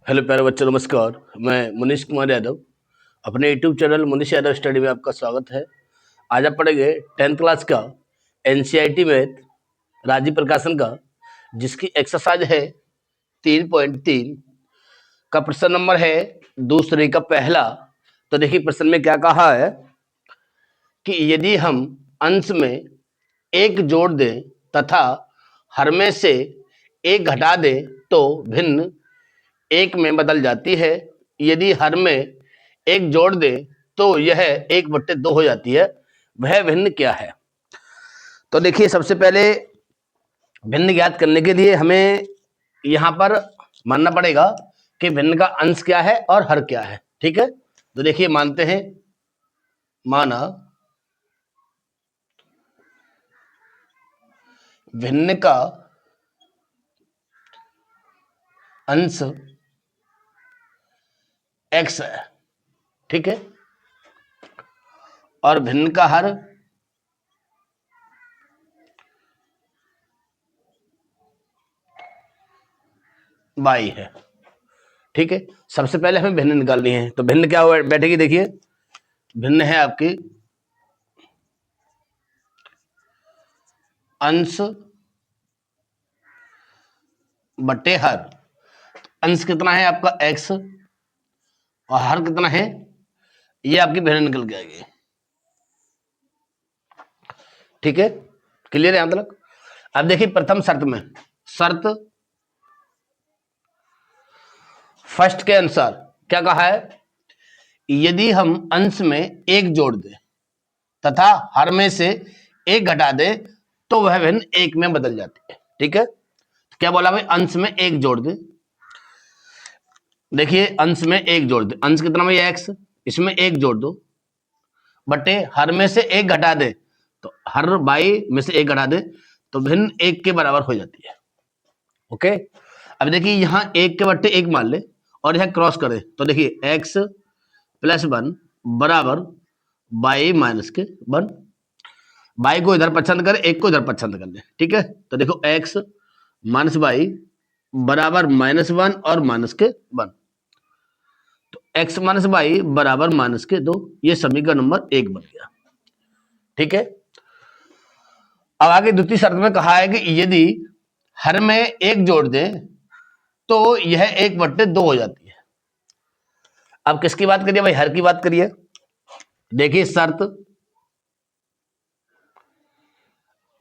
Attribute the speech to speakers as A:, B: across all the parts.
A: Hello प्यारे बच्चों, नमस्कार। मैं मनीष कुमार यादव, अपने YouTube channel Manish Yadav study में आपका स्वागत है। आज आप पढ़ेंगे 10th क्लास का एनसीईआरटी मैथ राजीव प्रकाशन का, जिसकी एक्सरसाइज है 3.3 का प्रश्न नंबर है दूसरे का पहला। तो देखिए प्रश्न में क्या कहा है कि यदि हम अंश में एक जोड़ दें तथा हर में से एक घटा दें तो भिन्न एक में बदल जाती है। यदि हर में एक जोड़ दे तो यह 1/2 हो जाती है। वह भिन्न क्या है? तो देखिए सबसे पहले भिन्न ज्ञात करने के लिए हमें यहां पर मानना पड़ेगा कि भिन्न का अंश क्या है और हर क्या है। ठीक है, तो देखिए मानते हैं, माना भिन्न का अंश x है, ठीक है, और भिन्न का हर y है। ठीक है, सबसे पहले हमें भिन्न निकालनी है। तो भिन्न क्या बैठेगी? देखिए भिन्न है आपकी अंश बटे हर। अंश कितना है आपका x और हर कितना है, ये आपकी भिन्न निकल के आएगी। ठीक है, क्लियर है यहां तक? अब देखिए प्रथम शर्त में, शर्त फर्स्ट के अनुसार क्या कहा है, यदि हम अंश में एक जोड़ दें तथा हर में से एक घटा दें तो वह भिन्न एक में बदल जाती है। ठीक है, तो क्या बोला भाई, अंश में एक जोड़ दें। देखिए अंश में एक जोड़ दे, अंश कितना भाई x, इसमें एक जोड़ दो, बटे हर में से एक घटा दे, तो हर बाई में से एक घटा दे तो भिन्न एक के बराबर हो जाती है। ओके, अब देखिए यहां एक के बट्टे एक मान ले और यहां क्रॉस करे तो देखिए x + 1 बराबर बाई माइनस के 1। बाई को इधर पसंद करे, एक को इधर पसंद कर ले। ठीक है, तो देखो x माइनस बाई बराबर -1 और -1। तो x माइनस बाई बराबर -2। ये समीकरण नंबर 1 बन गया। ठीक है, अब आगे द्वितीय शर्त में कहा है कि यदि हर में एक जोड़ दें तो यह 1/2 हो जाती है। अब किसकी बात करिए भाई? हर की बात करिए। देखिए शर्त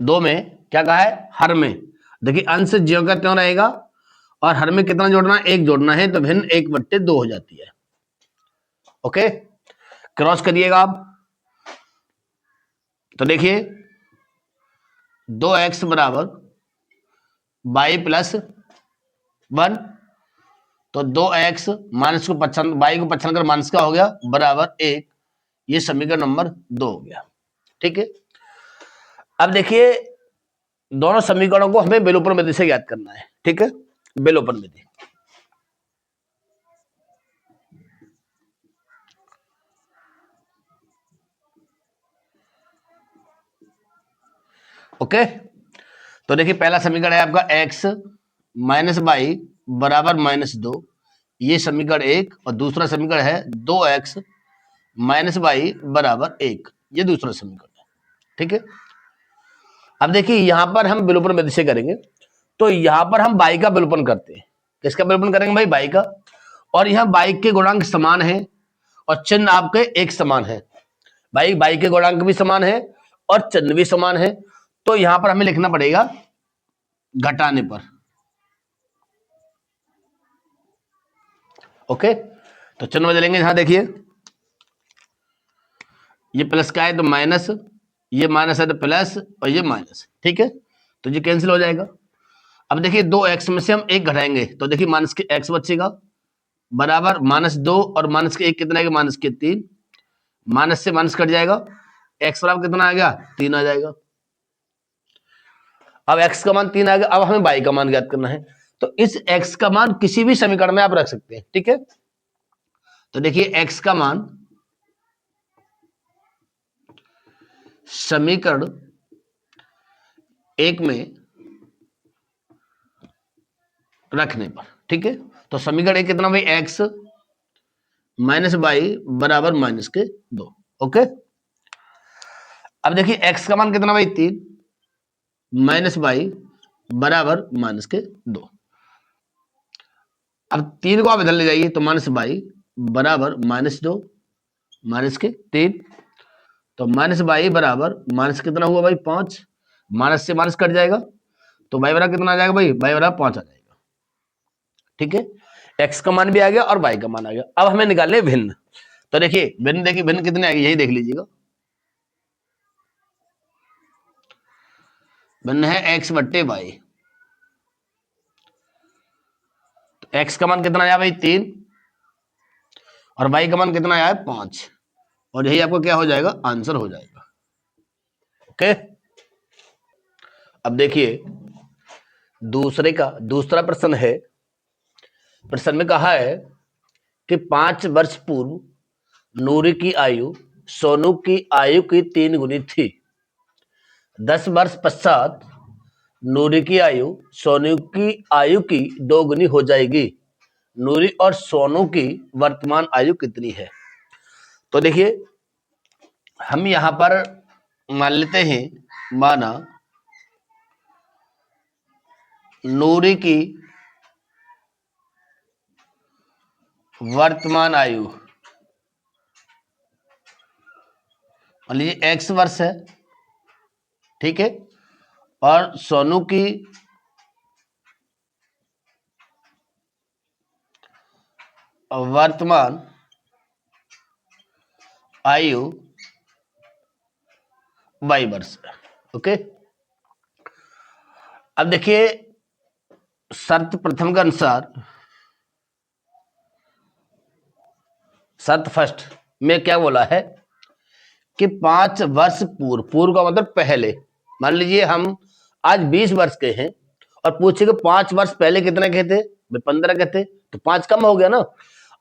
A: 2 में क्या कहा है, हर में देखिए अंश ज्यों का त्यों रहेगा और हर में कितना जोड़ना है, एक जोड़ना है, तो भिन्न 1/2 हो जाती है। ओके, क्रॉस करिएगा आप तो देखिए 2x बराबर बाई + 1, तो 2x माइनस को पच्छन बाई को पच्छन कर माइनस का हो गया बराबर 1। ये समीकरण नंबर 2 हो गया। ठीक है, अब देखिए दोनों समीकरणों को हमें विलोपन विधि से ज्ञात करना है। ठीक है, विलोपन विधि। ओके, तो देखिए पहला समीकरण है आपका x माइनस बाई बराबर -2, ये समीकरण 1, और दूसरा समीकरण है 2x माइनस बाई बराबर 1, ये दूसरा समीकरण है। ठीक है, अब देखिए यहां पर हम विलोपन विधि से करेंगे, तो यहां पर हम बाई का विलोपन करते हैं। किसका विलोपन करेंगे भाई? बाई का। और यहां बाई के गुणांक समान है और चिन्ह आपके एक समान है। भाई बाई के गुणांक भी समान है और चिन्ह भी समान है, तो यहां पर हमें लिखना पड़ेगा घटाने पर। ओके, तो चिन्ह बदलेंगे। यहां देखिए ये प्लस का है तो माइनस, ये माइनस है तो प्लस, और ये माइनस। ठीक है, तो ये कैंसिल हो जाएगा। अब देखिए 2x में से हम एक घटाएंगे तो देखिए माइनस के x बचेगा बराबर -2, और माइनस के 1 कितना है, -3। माइनस से माइनस कट जाएगा, x बराबर कितना आ गया, 3 आ जाएगा। अब x का मान 3 आ गया। अब हमें y का मान ज्ञात करना है, तो इस x का मान किसी भी समीकरण में आप रख सकते हैं। ठीक है, तो देखिए x का मान समीकरण 1 में रखने पर, ठीक है, तो समीकरण एक कितना भाई, एक्स माइनस वाई बराबर माइनस के 2। ओके, अब देखिए एक्स का मान कितना भाई 3 माइनस वाई बराबर माइनस के 2। अब 3 को आप इधर ले जाइए तो माइनस वाई बराबर -2 माइनस के 3। तो माइनस वाई बराबर माइनस कितना हुआ भाई 5, माइनस से माइनस कट जाएगा तो वाई बराबर कितना आ जाएगा भाई, वाई बराबर 5 आ जाएगा। ठीक है, एक्स का मान भी आ गया और वाई का मान आ गया। अब हमें निकालने भिन्न। तो देखिए भिन्न, देखिए भिन्न कितने आएगी यही देख लीजिएगा। भिन्न है एक्स बट्टे वाई। तो एक्स का मान कितना आया भाई 3 और वाई का मान कितना आया है 5, और यही आपको क्या हो जाएगा, आंसर हो जाएगा। ओके, अब देखिए दूसरा प्रश्न है। प्रश्न में कहा है कि 5 वर्ष पूर्व नूरी की आयु सोनू की आयु की 3 गुनी थी। 10 वर्ष पश्चात नूरी की आयु सोनू की आयु की 2 गुनी हो जाएगी। नूरी और सोनू की वर्तमान आयु कितनी है? तो देखिए हम यहां पर मान लेते हैं, माना नूरी की वर्तमान आयु मान लीजिए एक्स वर्ष है, ठीक है, और सोनू की वर्तमान आयु वाई वर्ष है। ओके, अब देखिए शर्त प्रथम के अनुसार, शर्त फर्स्ट में क्या बोला है कि 5 वर्ष पूर्व, पूर्व का मतलब पहले, मान लीजिए हम आज 20 वर्ष के हैं और पूछे कि 5 वर्ष पहले कितने के थे, 15 के थे, तो 5 कम हो गया ना।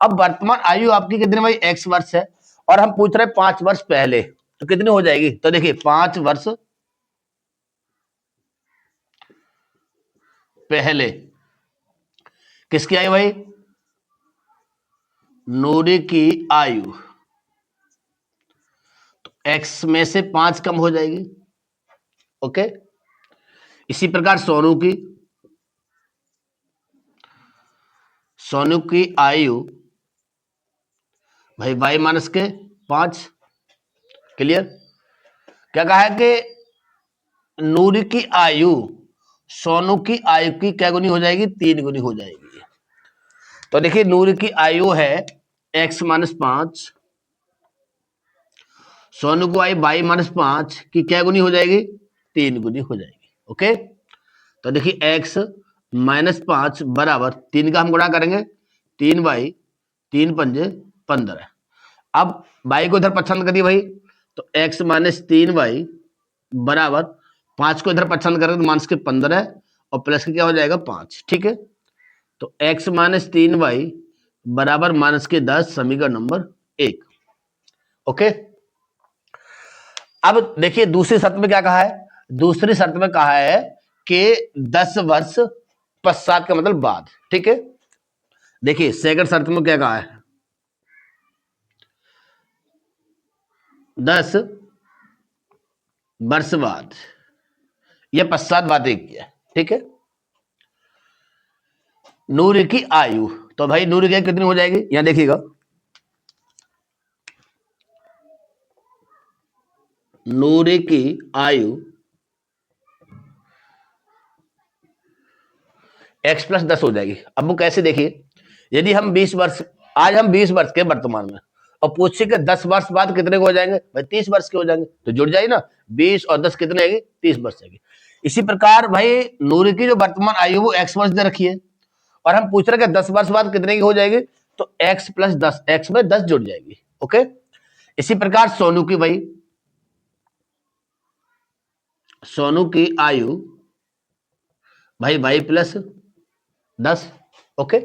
A: अब वर्तमान आयु आपकी कितनी भाई, एक्स वर्ष है, और हम पूछ रहे हैं 5 वर्ष पहले, तो कितनी हो जाएगी? तो देखिए 5 वर्ष पहले किसकी आयु भाई, नूरी की आयु, तो एक्स में से 5 कम हो जाएगी। ओके, इसी प्रकार सोनू की आयु भाई वाई माइनस के 5। क्लियर? क्या कहा है कि नूरी की आयु सोनू की आयु की क्या गुनी हो जाएगी, 3 गुनी हो जाएगी। तो देखिए नूरी की आयु है x माइनस 5, सोनू को आयु वाई माइनस 5 की क्या गुनी हो जाएगी, 3 गुनी हो जाएगी। ओके, तो देखिए x माइनस 5 बराबर 3 का हम गुणा करेंगे, 3 वाई 3 पंजे 15। अब वाई को इधर पसंद करिए भाई, तो x माइनस 3 वाई बराबर 5 को इधर पसंद करेंगे तो माइनस के 15 और प्लस के क्या हो जाएगा 5। ठीक है, तो x माइनस 3 वाई बराबर माइनस के 10, समीकरण नंबर 1। ओके, अब देखिए दूसरी शर्त में क्या कहा है, दूसरी शर्त में कहा है कि 10 वर्ष पश्चात का मतलब बाद। ठीक है, देखिए सेकंड शर्त में क्या कहा है, 10 वर्ष बाद, यह पश्चात बातें किया। ठीक है, नूर की आयु, तो भाई नूर की आयु कितनी हो जाएगी, यहां देखिएगा, नूर की आयु x प्लस 10 हो जाएगी। अब वो कैसे, देखिए यदि हम 20 वर्ष, आज हम 20 वर्ष के वर्तमान में, और पूछे कि 10 वर्ष बाद कितने को हो जाएंगे, भाई 30 वर्ष के हो जाएंगे, तो जुड़ जाएगी ना, 20 और 10 कितने आएगी, 30 वर्ष आएगी। इसी प्रकार भाई नूर की जो वर्तमान आयु वो x वर्ष दे रखी है, और हम पूछ रहे हैं कि 10 वर्ष बाद कितने की हो जाएगी, तो x प्लस 10, x में 10 जुड़ जाएगी। ओके, इसी प्रकार सोनू की, भाई सोनू की आयु भाई वाई प्लस 10। ओके,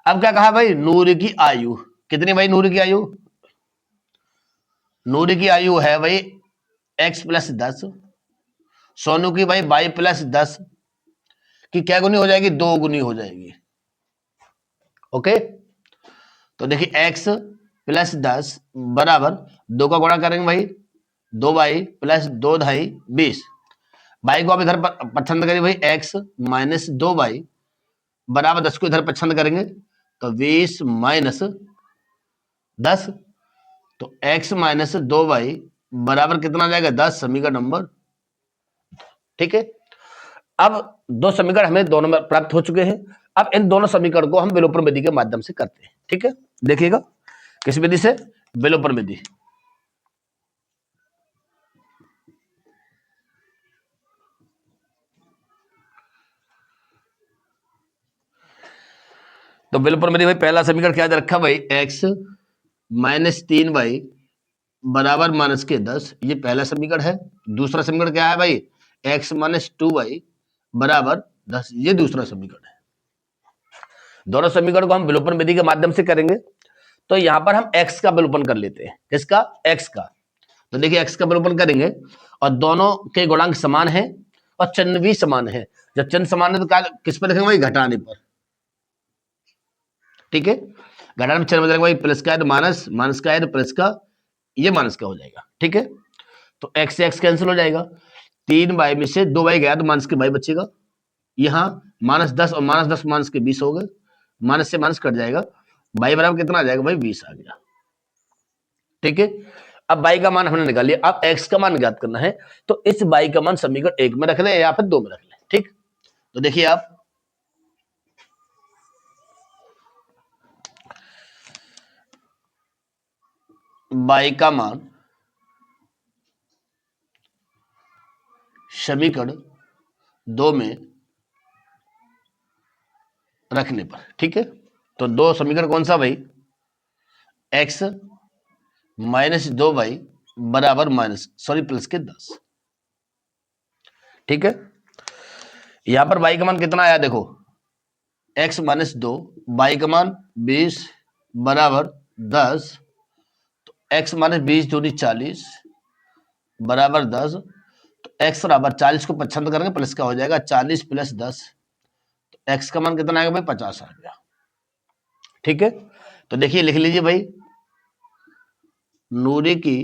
A: अब क्या कहा भाई, नूर की आयु कितनी, भाई नूर की आयु, नूर की आयु है भाई x प्लस 10, सोनू की भाई वाई प्लस 10 की क्या गुनी हो जाएगी, 2 गुनी हो जाएगी। ओके, तो देखिए x प्लस 10 बराबर 2 का गुणा करेंगे भाई 2y प्लस 2 ढाई 20। y को आप इधर पसंद करिए भाई x माइनस 2y बराबर 10 को इधर पसंद करेंगे तो 20 माइनस 10, तो x माइनस 2y बराबर कितना आ जाएगा 10, समीकरण नंबर। ठीक है, अब दो समीकरण हमें दोनों में प्राप्त हो चुके हैं। अब इन दोनों समीकरण को हम विलोपन विधि के माध्यम से करते हैं। ठीक है, देखिएगा किस विधि से, विलोपन विधि। तो विलोपन विधि भाई पहला समीकरण क्या रखा भाई x माइनस 3y बराबर माइनस के 10, ये पहला समीकरण है। दूसरा समीकरण क्या है भाई x माइनस 2y बराबर 10, ये दूसरा समीकरण है। दोनों समीकरण को हम विलोपन विधि के माध्यम से करेंगे। तो यहां पर हम x का विलोपन कर लेते हैं। किसका, x का। तो देखिए x का विलोपन करेंगे और दोनों के गुणांक समान है और चिन्ह भी समान है। जब चिन्ह समान है तो क्या किस पर लिखेंगे भाई, घटाने पर। ठीक है, घटाने में चिन्ह बदलेंगे भाई, प्लस का है तो माइनस, माइनस का है तो प्लस का, ये माइनस का हो जाएगा। ठीक है, तो x से x कैंसिल हो जाएगा, 3y में से 2y गया तो माइनस के y बचेगा। यहाँ माइनस 10 और माइनस 10 माइनस के 20 हो गए, माइनस से माइनस कट जाएगा, y बराबर कितना आ जाएगा भाई 20 आ गया। ठीक है, अब y का मान हमने निकाल लिया, अब x का मान ज्ञात करना है। तो इस y का मान समीकरण 1 में रख लें या फिर 2 में रख लें। ठीक, तो देखिए आप y का मान समीकरण 2 में रखने पर। ठीक है, तो दो समीकरण कौन सा भाई, x माइनस 2y बराबर माइनस प्लस के 10। ठीक है, यहां पर y का मान कितना आया देखो, x माइनस 2, y का मान 20 बराबर 10, तो x माइनस 20 दूनी 40 बराबर 10, तो x बराबर 40 को पसंद करेंगे प्लस का हो जाएगा 40 प्लस 10, तो x का मान कितना आएगा भाई 50 आ गया। ठीक है, तो देखिए लिख लीजिए भाई, नूरी की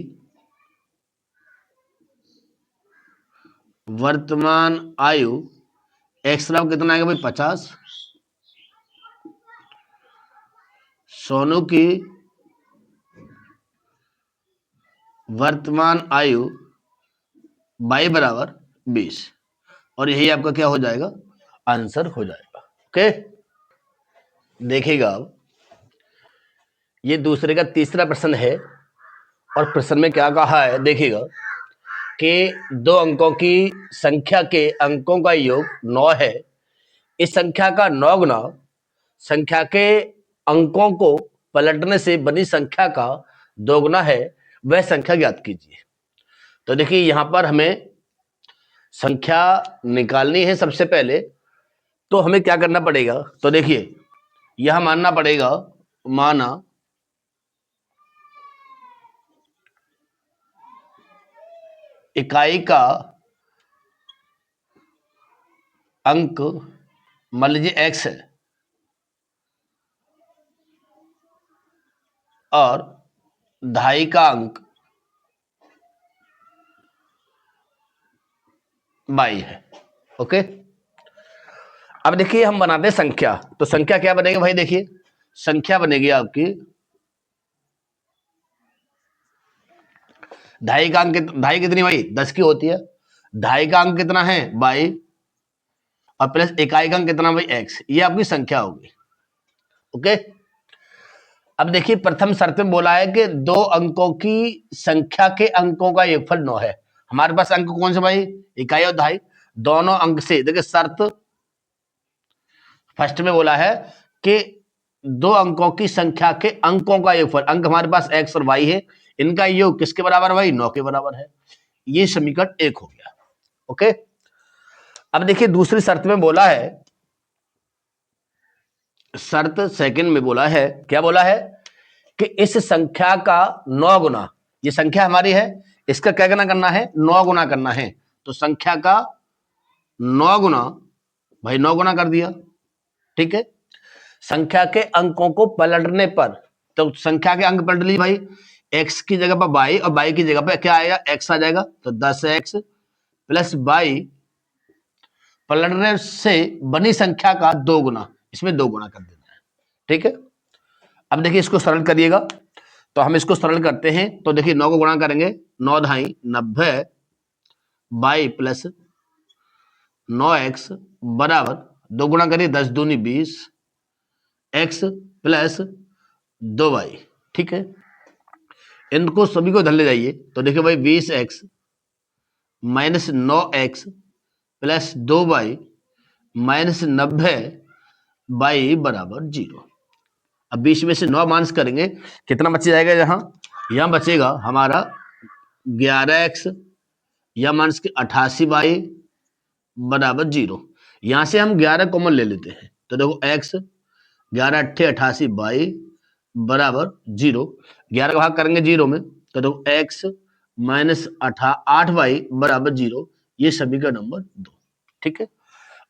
A: वर्तमान आयु x बराबर कितना आएगा भाई 50, सोनू की वर्तमान आयु y बराबर 20, और यही आपका क्या हो जाएगा, आंसर हो जाएगा। ओके, देखिएगा अब ये दूसरे का तीसरा प्रश्न है और प्रश्न में क्या कहा है, देखिएगा कि दो अंकों की संख्या के अंकों का योग 9 है। इस संख्या का 9 गुना संख्या के अंकों को पलटने से बनी संख्या का 2 गुना है, वह संख्या ज्ञात कीजिए। तो देखिए यहां पर हमें संख्या निकालनी है। सबसे पहले तो हमें क्या करना पड़ेगा, तो देखिए यह मानना पड़ेगा, माना इकाई का अंक मान लीजिए x है और ढाई का अंक y है। ओके, अब देखिए हम बनाते हैं संख्या। तो संख्या क्या बनेगी भाई, देखिए संख्या बनेगी आपकी ढाई का अंक, ढाई कितनी भाई 10 की होती है, ढाई का अंक कितना है 22 और प्लस इकाई का अंक कितना भाई x, ये आपकी संख्या होगी। ओके, अब देखिए प्रथम शर्त में बोला है कि दो अंकों की संख्या के अंकों का योगफल 9 है। हमारे पास अंक कौन से भाई, इकाई और ढाई, दोनों अंक से देखिए शर्त फर्स्ट में बोला है कि दो अंकों की संख्या के अंकों का योगफल, अंक हमारे पास x और y है, इनका योग किसके बराबर भाई 9 के बराबर है। ये समीकरण 1 हो गया। ओके, अब देखिए दूसरी शर्त में बोला है, शर्त सेकंड में बोला है, क्या बोला है कि इस संख्या का 9 गुना, ये संख्या हमारी है, इसका क्या गुना करना है 9 गुना करना है। तो संख्या का 9 गुना भाई 9 गुना कर दिया। ठीक है, संख्या के अंकों को पलटने पर, तो संख्या के अंक पलट लीजिए भाई, x की जगह पर y और y की जगह पर क्या आएगा, x आ जाएगा। तो 10x प्लस y पलटने से बनी संख्या का 2 गुना, इसमें 2 गुना कर देना है। ठीक है, अब देखिए इसको सरल करिएगा, तो हम इसको सरल करते हैं। तो देखिए 9 को गुणा करेंगे, 9 ढाई 90 y प्लस 9x बराबर 2 गुणा करिए 10 दूनी 20 x प्लस 2y। ठीक है, इनको सभी को धर ले जाइए, तो देखिए भाई 20x minus 9x plus 2y minus 90y बराबर 0। अब 20 में से 9 माइनस करेंगे, कितना बच जाएगा, यहाँ बचेगा हमारा 11x या माइनस के 88y बराबर 0। यहां से हम 11 कॉमन ले लेते हैं, तो देखो x 11 अट्ठे 88 y बराबर 0। 11 का भाग करेंगे 0 में, तो देखो x माइनस 8y बराबर 0। ये समीकरण नंबर 2। ठीक है,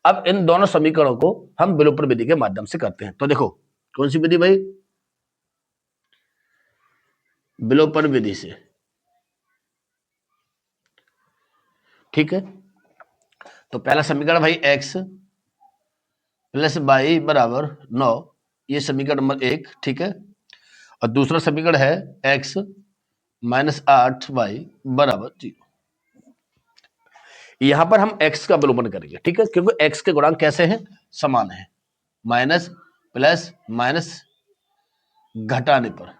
A: अब इन दोनों समीकरणों को हम विलोपन विधि के माध्यम से करते हैं। तो देखो कौन सी विधि भाई, विलोपन विधि से। ठीक है, तो पहला समीकरण भाई x प्लस y बराबर 9, ये समीकरण नंबर 1। ठीक है, और दूसरा समीकरण है x माइनस 8y बराबर 0। यहां पर हम x का विलोपन करेंगे। ठीक है, क्योंकि x के गुणांक कैसे हैं, समान है, माइनस प्लस माइनस घटाने पर,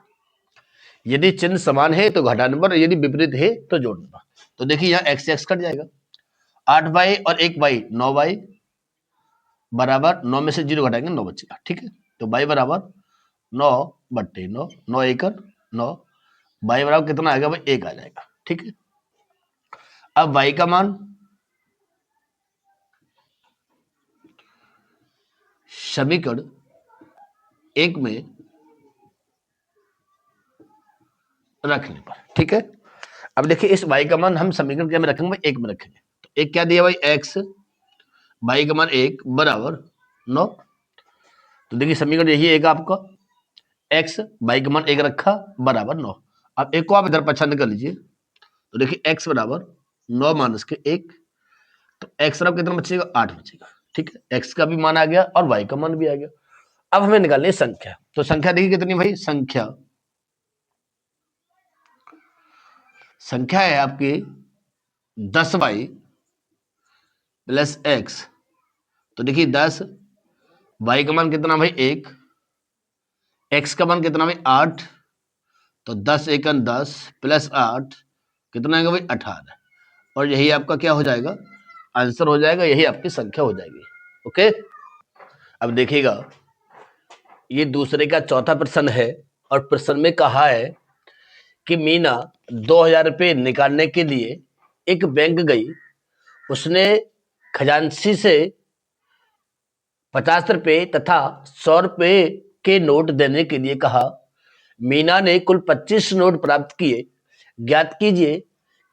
A: यदि चिन्ह समान है तो घटाने पर, यदि विपरीत है तो जोड़ने पर। तो देखिए यहाँ x से x कट जाएगा, 8y और 1y 9y बराबर 9 में से 0 घटाएंगे 9 बचेगा। ठीक है, तो y बराबर 9 बट्टे 9, 9 एकड़ 9, y बराबर कितना आएगा भाई, 1 आ जाएगा। ठीक है, अब y का मान समीकरण 1 में रखने पर। ठीक है, अब देखिए इस y का मान हम समीकरण क्या में रखेंगे भाई, 1 में रखेंगे। तो एक क्या दिया भाई, x, y का मान 1 बराबर 9। तो देखिए समीकरण यही है आपका, x y का मान 1 रखा बराबर 9। अब एक को आप इधर पसंद कर लीजिए, तो देखिए x बराबर 9 माइनस के 1, तो x बराबर कितना बचेगा, 8 बचेगा। ठीक है, x का भी मान आ गया और y का मान भी आ गया। अब हमें निकालनी है संख्या, तो संख्या देखिए कितनी भाई, संख्या है आपकी 10y प्लस x। तो देखिए 10, y का मान कितना भाई 1, x का मान कितना भाई 8, तो 10 एकन 10 प्लस 8 कितना आएगा भाई 18। और यही आपका क्या हो जाएगा, आंसर हो जाएगा, यही आपकी संख्या हो जाएगी। ओके, अब देखिएगा ये दूसरे का चौथा प्रश्न है, और प्रश्न में कहा है कि मीना 2000 रुपये निकालने के लिए एक बैंक गई, उसने खजांची से 50 रुपये तथा 100 रुपये के नोट देने के लिए कहा। मीना ने कुल 25 नोट प्राप्त किए, ज्ञात कीजिए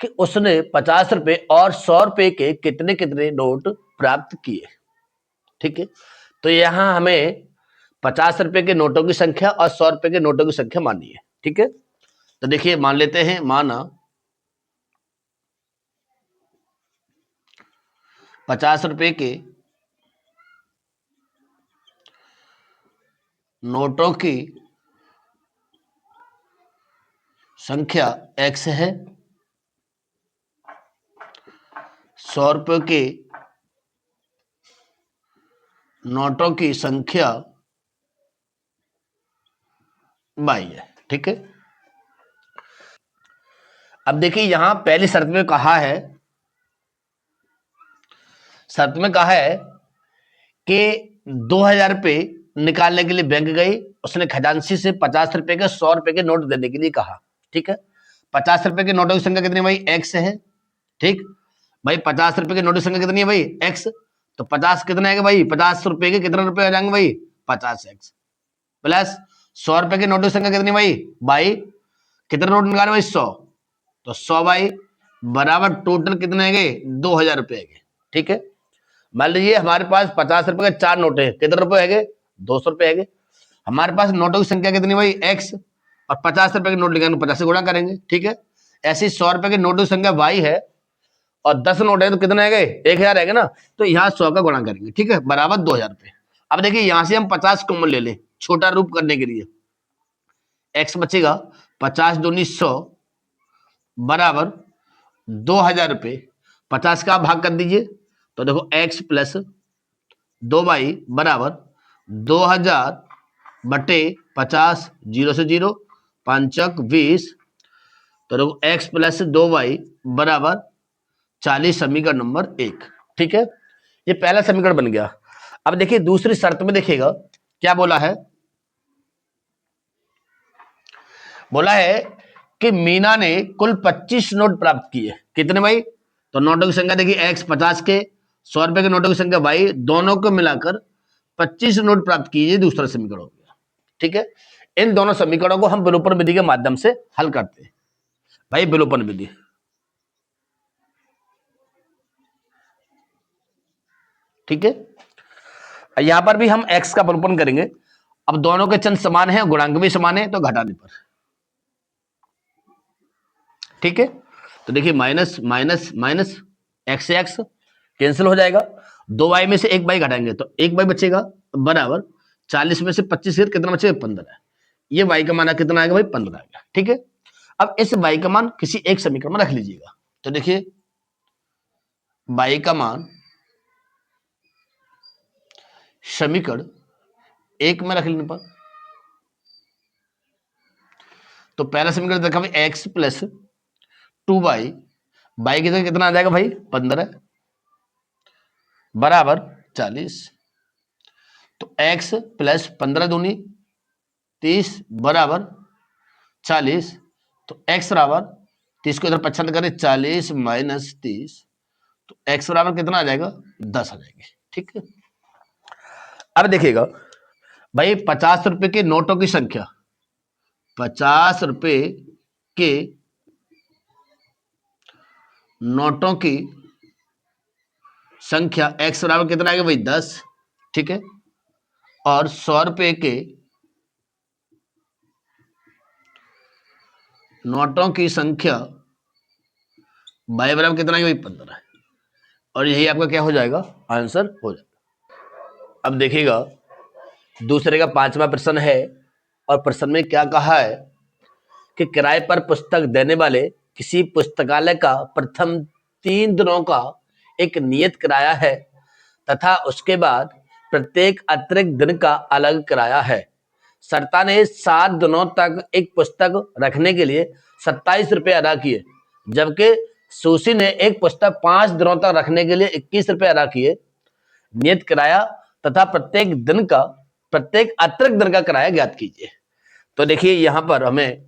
A: कि उसने 50 रुपये और 100 रुपये के कितने कितने नोट प्राप्त किए। ठीक है, तो यहां हमें 50 रुपये के नोटों की संख्या और 100 रुपये के नोटों की संख्या माननी है। ठीक है, तो देखिए मान लेते हैं, माना 50 रुपये के नोटों की संख्या x है, 100 रुपये के नोटों की संख्या y है। ठीक है, अब देखिए यहां पहली शर्त में कहा है, शर्त में कहा है कि 2000 रुपये निकालने के लिए बैंक गई, उसने खजांची से 50 रुपये के 100 रुपये के नोट देने के लिए कहा। ठीक है, 50 रुपये के नोटों की संख्या कितनी भाई, x है। ठीक भाई, 50 रुपये के नोट की संख्या कितनी है भाई, x, तो 50 कितने आएगा भाई, 50 रुपये के कितने रुपए आ जाएंगे भाई, 50x प्लस 100 रुपये के नोट की संख्या कितनी भाई, कितने नोट निकाले भाई, 100, तो 100 भाई बराबर टोटल कितने गए, 2000 रुपये गए। ठीक है, मान लीजिए हमारे पास 50 रुपए के 4 नोट है, कितने रुपए है, 200 रुपए है। हमारे पास नोटों की संख्या कितनी भाई x, और 50 रुपए के नोट लिखेंगे 50 से गुणा करेंगे, ठीक है। ऐसी 100 रुपए के नोटों की संख्या y है और 10 नोट है तो कितना है गए 1000 है ना, तो यहाँ 100 का गुणा करेंगे, ठीक है, बराबर 2000 रुपए। अब देखिए यहां से हम 50 कॉमन ले लें छोटा रूप करने के लिए, x बचेगा 50 दूनी 100 बराबर 2000 रुपए। 50 का भाग कर दीजिए तो देखो x प्लस 2y बराबर 2000 बटे 50, 0 से 0, 5 20, तो देखो x प्लस 2y बराबर 40, समीकरण नंबर 1, ठीक है। ये पहला समीकरण बन गया। अब देखिए दूसरी शर्त में देखिएगा क्या बोला है, बोला है कि मीना ने कुल 25 नोट प्राप्त किए। कितने भाई, तो नोटों की संख्या देखिए x 50 के, 100 रुपए के नोटों की संख्या y, दोनों को मिलाकर 25 नोट प्राप्त किए। ये दूसरा समीकरण हो गया, ठीक है। इन दोनों समीकरणों को हम विलोपन विधि के माध्यम से हल करते हैं भाई, विलोपन विधि, ठीक है। यहां पर भी हम x का विलोपन करेंगे। अब दोनों के चिन्ह समान है, गुणांक भी समान है, तो घटाने पर, ठीक है। तो देखिए माइनस माइनस माइनस, एक्स से एक्स कैंसिल हो जाएगा, 2y में से 1y घटाएंगे तो 1y बचेगा बराबर 40 में से 25 कितना बचेगा 15। ये y का मान कितना आएगा भाई 15 आएगा, ठीक है। अब इस y का मान किसी एक समीकरण में रख लीजिएगा। तो देखिए y का मान समीकरण 1 में रख लेने पर, तो पहला समीकरण देखा भाई x प्लस 2y, y की जगह कितना आ जाएगा भाई 15 बराबर 40, तो x प्लस 15 दूनी 30 बराबर 40, तो x बराबर 30 को इधर 55 करें 40 माइनस 30, तो x बराबर कितना आ जाएगा 10 आ जाएंगे, ठीक है। अब देखिएगा भाई 50 रुपए के नोटों की संख्या, 50 रुपए के नोटों की संख्या x बराबर कितना आएगा भाई 10, ठीक है। और 100 रुपए के नोटों की संख्या y बराबर कितना आएगा भाई 15, और यही आपका क्या हो जाएगा आंसर हो जाएगा। अब देखिएगा दूसरे का 5वां प्रश्न है, और प्रश्न में क्या कहा है कि किराए पर पुस्तक देने वाले किसी पुस्तकालय का प्रथम 3 दिनों का एक नियत किराया है तथा उसके बाद प्रत्येक अतिरिक्त दिन का अलग किराया है। सरता ने 7 दिनों तक एक पुस्तक रखने के लिए 27 रुपए अदा किए, जबकि सुशी ने एक पुस्तक 5 दिनों तक रखने के लिए 21 रुपए अदा किए। नियत किराया तथा प्रत्येक अतिरिक्त दिन का किराया ज्ञात कीजिए। तो देखिए यहां पर हमें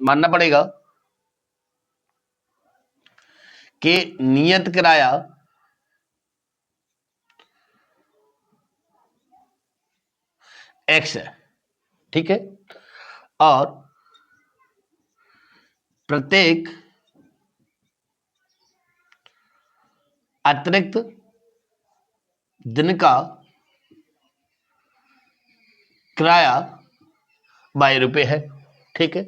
A: मानना पड़ेगा कि नियत किराया x है, ठीक है, और प्रत्येक अतिरिक्त दिन का किराया 22 रुपए है, ठीक है।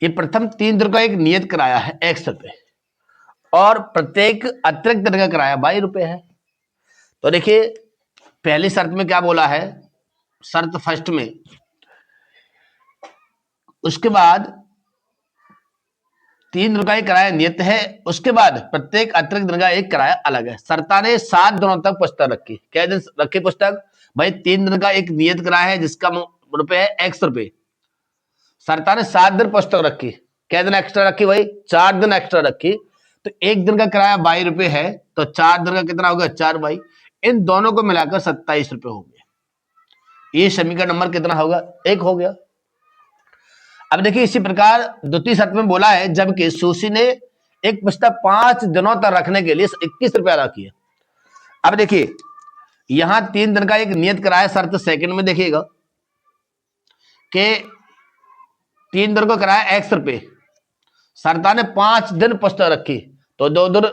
A: ये प्रथम 3 दिन का एक नियत किराया है x रुपए, और प्रत्येक अतिरिक्त दिन का किराया 22 रुपए है। तो देखिए पहली शर्त में क्या बोला है, शर्त फर्स्ट में, उसके बाद 3 दिन का एक किराया नियत है, उसके बाद प्रत्येक अतिरिक्त दिन का एक किराया अलग है। सरता ने 7 दिनों तक पुस्तक रखी। क्या दिन रखी पुस्तक भाई 3 दिन का एक नियत किराया है जिसका रुपए है x रुपए। सरता ने 7 दिन पुस्तक रखी, क्या दिन एक्स्ट्रा रखी भाई 4 दिन एक्स्ट्रा रखी, तो एक दिन का किराया 22 रुपए है, तो 4 दिन का कितना होगा 4 बाई, इन दोनों को मिलाकर 27 रुपए हो गए। ये समीकरण नंबर कितना होगा 1 हो गया। अब देखिए इसी प्रकार द्वितीय शर्त में बोला है जबकि सुशी ने एक पुस्तक 5 दिनों तक रखने के लिए 21 रुपए अदा किया। अब देखिए यहां 3 दिन का एक नियत किराया, शर्त सेकंड में देखिएगा कि 3 दिन को किराया x रुपए, सरता ने 5 दिन पुस्तक रखी तो 2 दिन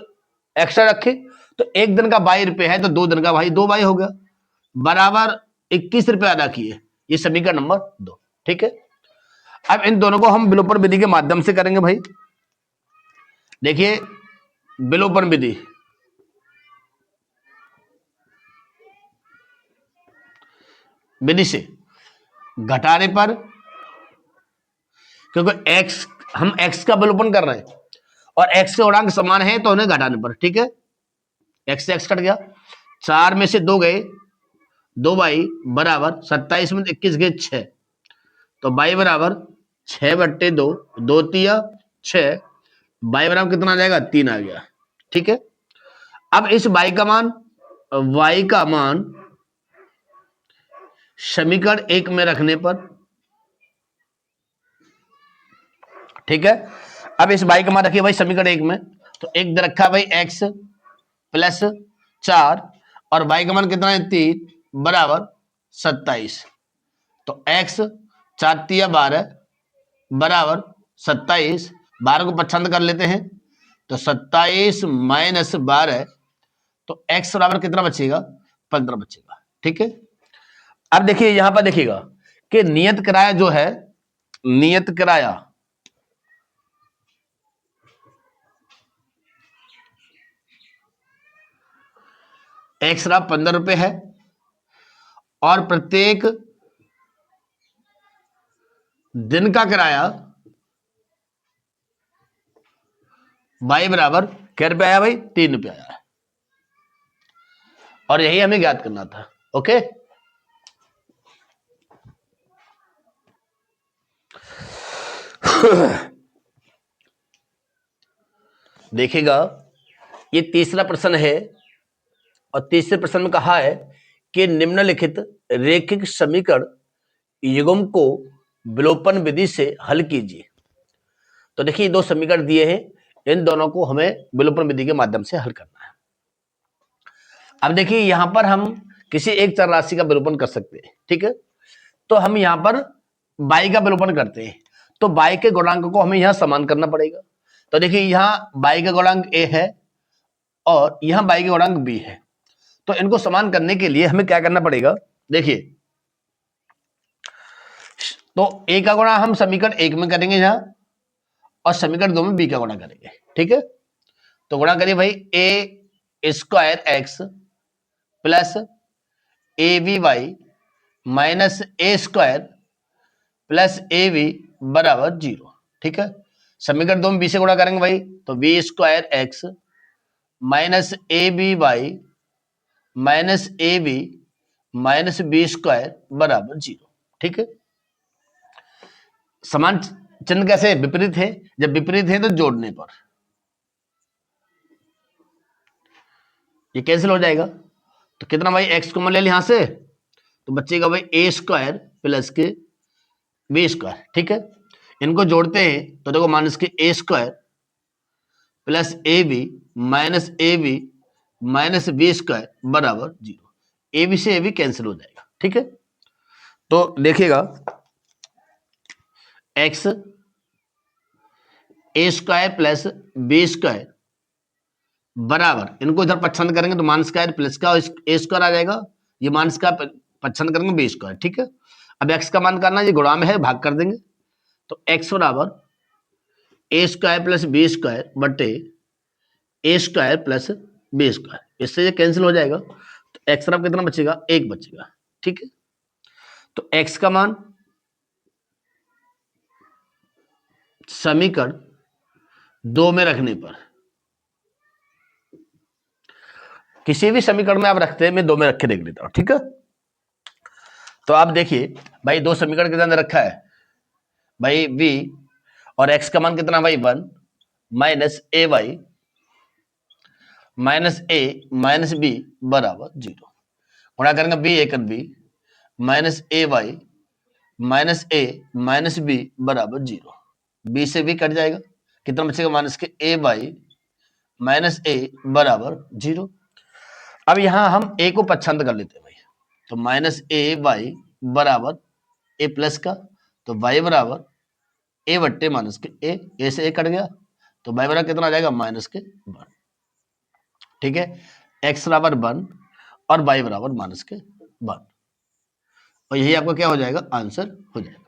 A: एक्स्ट्रा रखी, तो एक दिन का 22 रुपए है तो 2 दिन का भाई 2 बाई हो गया बराबर 21 रुपए अदा किए। ये समीकरण नंबर 2। ठीक है, अब इन दोनों को हम विलोपन विधि के माध्यम से करेंगे भाई। देखिए विलोपन विधि, विधि से घटाने पर, क्योंकि x, हम x का विलोपन कर रहे हैं और x के गुणांक समान है तो उन्हें घटाने पर। ठीक है, x से x कट गया, 4 में से 2 गए, 2 बाई बराबर 27 में 21 गए 6, तो बाई बराबर 6/2, 2 तिया 6, बाई बराबर कितना आ जाएगा 3 आ गया। ठीक है, अब इस y का मान समीकरण 1 में रखने पर, ठीक है, अब इस y का मान रखिए भाई समीकरण 1 में, तो एक दे रखा है भाई x प्लस 4 और y का मान कितना है 3 बराबर 27, तो x 4 तिया 12 बराबर 27, 12 को पच्छांत कर लेते हैं तो 27 माइनस 12, तो x बराबर कितना बचेगा 15 बचेगा। ठीक है, अब देखिए यहां पर देखिएगा कि नियत किराया जो है, नियत किराया x 15 रुपए है और प्रत्येक दिन का किराया y बराबर क्या रुपये आया भाई 3 रुपये आया, और यही हमें ज्ञात करना था। ओके, देखिएगा ये तीसरा प्रश्न है और तीसरे प्रश्न में कहा है कि निम्नलिखित रैखिक समीकरण युग्म को विलोपन विधि से हल कीजिए। तो देखिए 2 समीकरण दिए हैं, इन दोनों को हमें विलोपन विधि के माध्यम से हल करना है। अब देखिए यहां पर हम किसी एक चर राशि का विलोपन कर सकते हैं। ठीक है, तो हम यहां पर y का विलोपन करते हैं, तो y के गुणांक को हमें यहां समान करना पड़ेगा। तो देखिए यहां y का गुणांक a है और यहां y का गुणांक b है, तो इनको समान करने के लिए हमें क्या करना पड़ेगा, देखिए तो a का गुणा हम समीकरण 1 में करेंगे यहां और समीकरण 2 में b का गुणा करेंगे। ठीक है, तो गुणा करिए भाई a square x plus A b y minus a square plus A b बराबर 0। ठीक है, समीकरण 2 में बी से गुणा करेंगे भाई, तो b square x minus A b y minus A B minus B square बराबर 0। ठीक है, समान चिन्ह कैसे विपरीत है, जब विपरीत है तो जोड़ने पर ये कैंसिल हो जाएगा, तो कितना भाई एक्स को ले लिया यहां से, तो बचेगा भाई ए स्क्वायर प्लस के बी स्क्वायर। ठीक है, इनको जोड़ते हैं तो देखो माइनस के A square plus A B minus A B minus B square बराबर 0, ए बी से ए बी कैंसिल हो जाएगा। ठीक है, तो देखिएगा एक्स ए स्क्वायर प्लस बी स्क्वायर बराबर, इनको इधर पच्छांत करेंगे तो मान स्क्वायर प्लस का ए स्क्वायर आ जाएगा, ये मान स्क्वायर पच्छांत करेंगे बी स्क्वायर। ठीक है, अब एक्स का मान करना, ये गुणा में है भाग कर देंगे, तो एक्स बराबर ए स्क्वायर प्लस बी स्क्वायर बटे ए स्क्वायर प्लस बी स्क्वायर, इससे ये कैंसिल हो जाएगा, तो एक्स बराबर कितना बचेगा 1 बचेगा। ठीक है, तो एक्स का मान समीकरण 2 में रखने पर, किसी भी समीकरण में आप रखते हैं, मैं 2 में रख के देख लेता हूं। ठीक है, तो आप देखिए भाई 2 समीकरण के अंदर रखा है भाई v और x का मान कितना भाई 1 माइनस ए वाई माइनस ए माइनस बी बराबर 0, गुणा करेंगे बी एक बी माइनस ए वाई माइनस ए माइनस बी बराबर 0, बी से बी कट जाएगा, कितना बचेगा माइनस के ए वाई माइनस ए बराबर 0। अब यहां हम ए को पच्छांत कर लेते हैं भाई, तो माइनस ए वाई बराबर ए प्लस का, तो वाई बराबर ए बट्टे माइनस के ए से ए कट गया, तो वाई बराबर कितना आ जाएगा माइनस के 1। ठीक है, एक्स बराबर 1 और वाई बराबर माइनस के 1। और यही आपका क्या हो जाएगा, आंसर हो जाएगा।